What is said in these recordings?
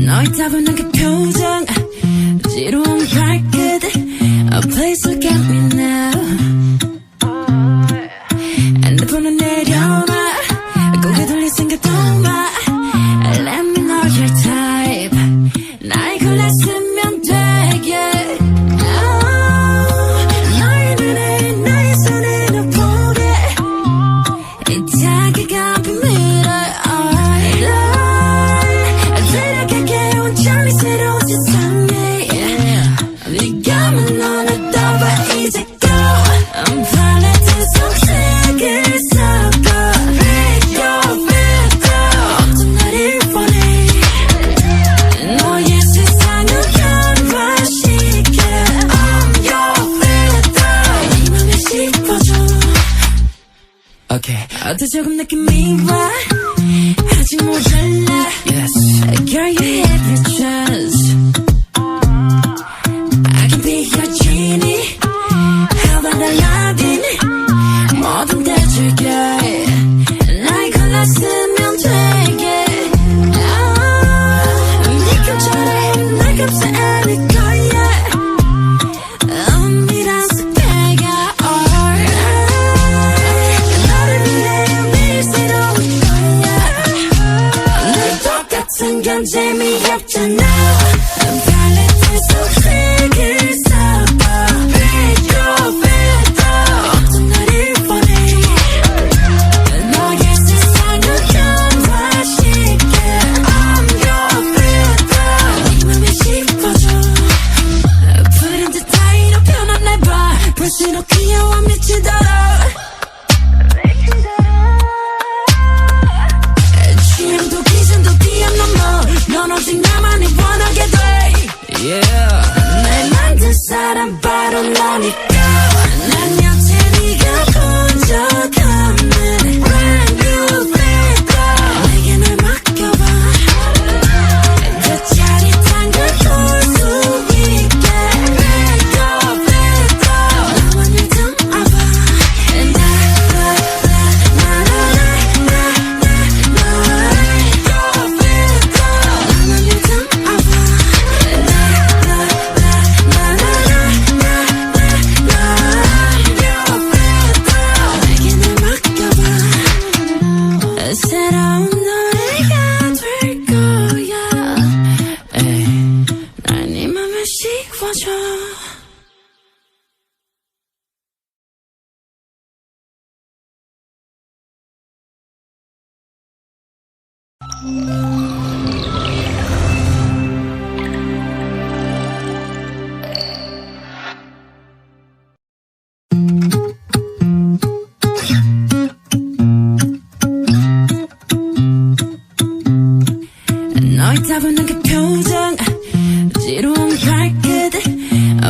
너의 따분한 그 표정, 지루한 발끝, Please look at me now. 핸드폰을 내려놔, 고개 돌릴 생각도 마. Let me know your type. 날 골랐으면 되게. 너의 눈에 나의 손에 너 보게. 이 자기가 비밀을 데려가게 온전히 새로운 세상에. 네가 만 너를 떠봐 이제 go. 팔레트 속색을 섞어 Pick your filter. 어떤 날을 원해. 너의 세상을 변화시켜 I'm your filter. 네 맘에 씹어줘. Okay. 어때 조금 느낌이 와. 아직 모자라. Yes. Girl, you have your chance. I can be your genie. How about Aladdin? 뭐든 대줄게. 날 골랐으면 되게. 네 것처럼 날 감싸 안을 거야. 은밀한 숲에가 너를 위해 매일 새로운 거야. 늘 똑같은 건 재미없잖아. 팔레트 속색을 섞어 Pick your filter. 어떤 날을 원해. 너의 세상을 변화시켜 I'm your filter. 네 맘에 씹어줘. 푸른 듯 따위로 변한 날 봐. 볼수록 귀여워 미치도록. 취향도 기준도 뛰어넘어. 넌 오직 나만을 원하게 돼. Yeah. 날 만든 사람 바로 너니까. 난 여태 네가 본 적 없는 brand new filter. 내게 날 맡겨봐. 더 짜릿한 걸 볼 수 있게. Pick your filter. 나만을 담아봐. 새로운 노래가 될 거야. 에이, 날 네 맘에 씹어줘. 너의 따분한 그 표정, 지루한 발끝,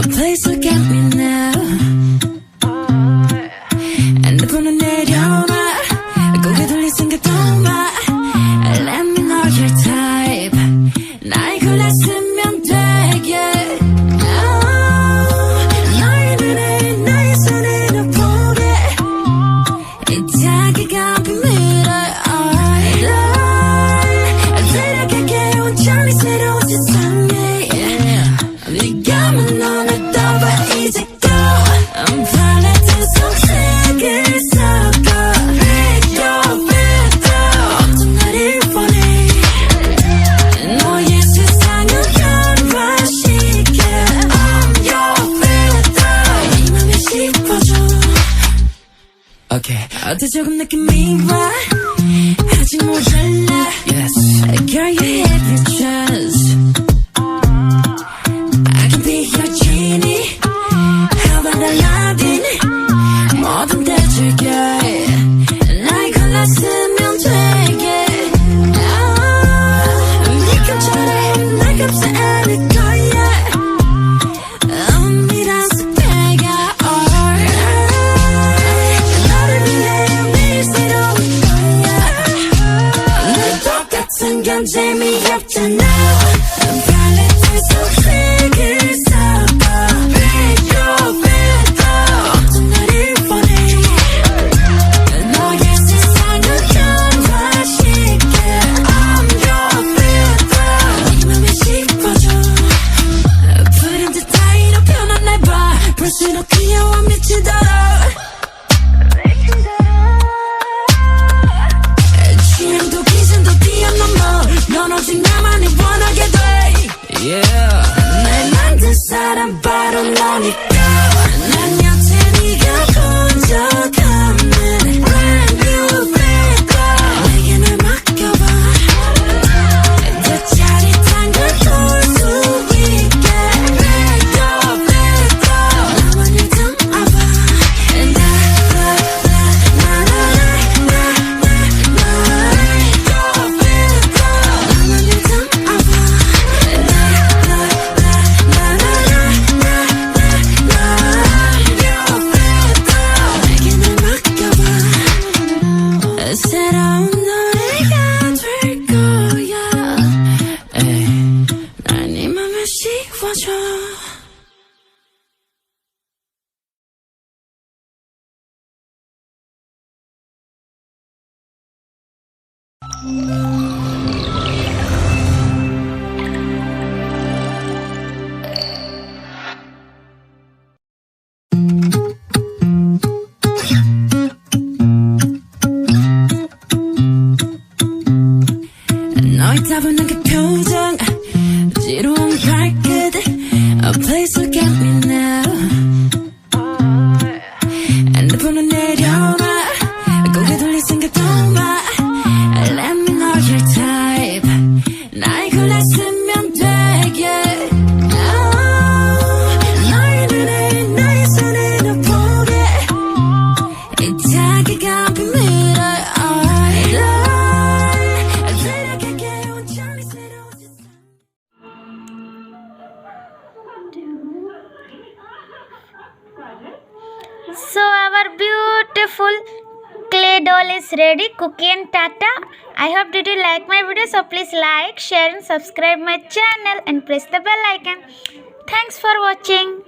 Please look at me now. 핸드폰을 내려놔, 고개 돌릴 생각도 마. Let me know your type. 날 골랐으면 되게. 너의 눈에 나의 손에 너 보게. 이 자기가 비밀을 데려가게 온전히 새로운 세상에. 네가 만 너를 떠봐 이제 go. 팔레트 속색을 섞어 Pick your filter. 어떤 날을 원해. 너의 세상을 변화시켜 I'm your filter. 네 맘에 씹어줘. Okay. 어때 조금 느낌이 와. 아직 모자라. Yes. Girl, you have your chance. I can be your genie. How about Aladdin? 뭐든 대줄게. 날 골랐으면 되게. 네 것처럼 날 감싸 안을 거야. 은밀한 숲에가 너를 위해 매일 새로운 거야. 늘 똑같은 재미없잖아 팔레트 속 색을 섞어 뱉어 어떤 날을 원해 너의 세상을 변화시켜 I'm your filter 네 맘에 씹어줘 푸른 듯 따위로 변한 날 봐 볼수록 귀여워 미치도록 취향도 기준도 뛰어넘어 넌 오직 나만을 원하게 돼 yeah. 날 만든 사람 바로 너니까 난 여태 네가 본 적 없는 brand new filter 내게 날 맡겨봐 더 짜릿한 걸 볼 수 있게 filter 나만을 담아봐 새로운 노래가 될 거야 날 네 맘에 씌워줘 너의 따분한 그 표정 지루한 발끝 Please look at me now 핸드폰을 내려놔 고개 돌릴 생각도 마 Let me know your type 날 골랐으면 되게 너의 눈에 나의 손에 너 보게 이 자기가 비밀을 So our beautiful clay doll is ready. Cookie and Tata. I hope did you like my video. So please like, share and subscribe my channel and press the bell icon. Thanks for watching.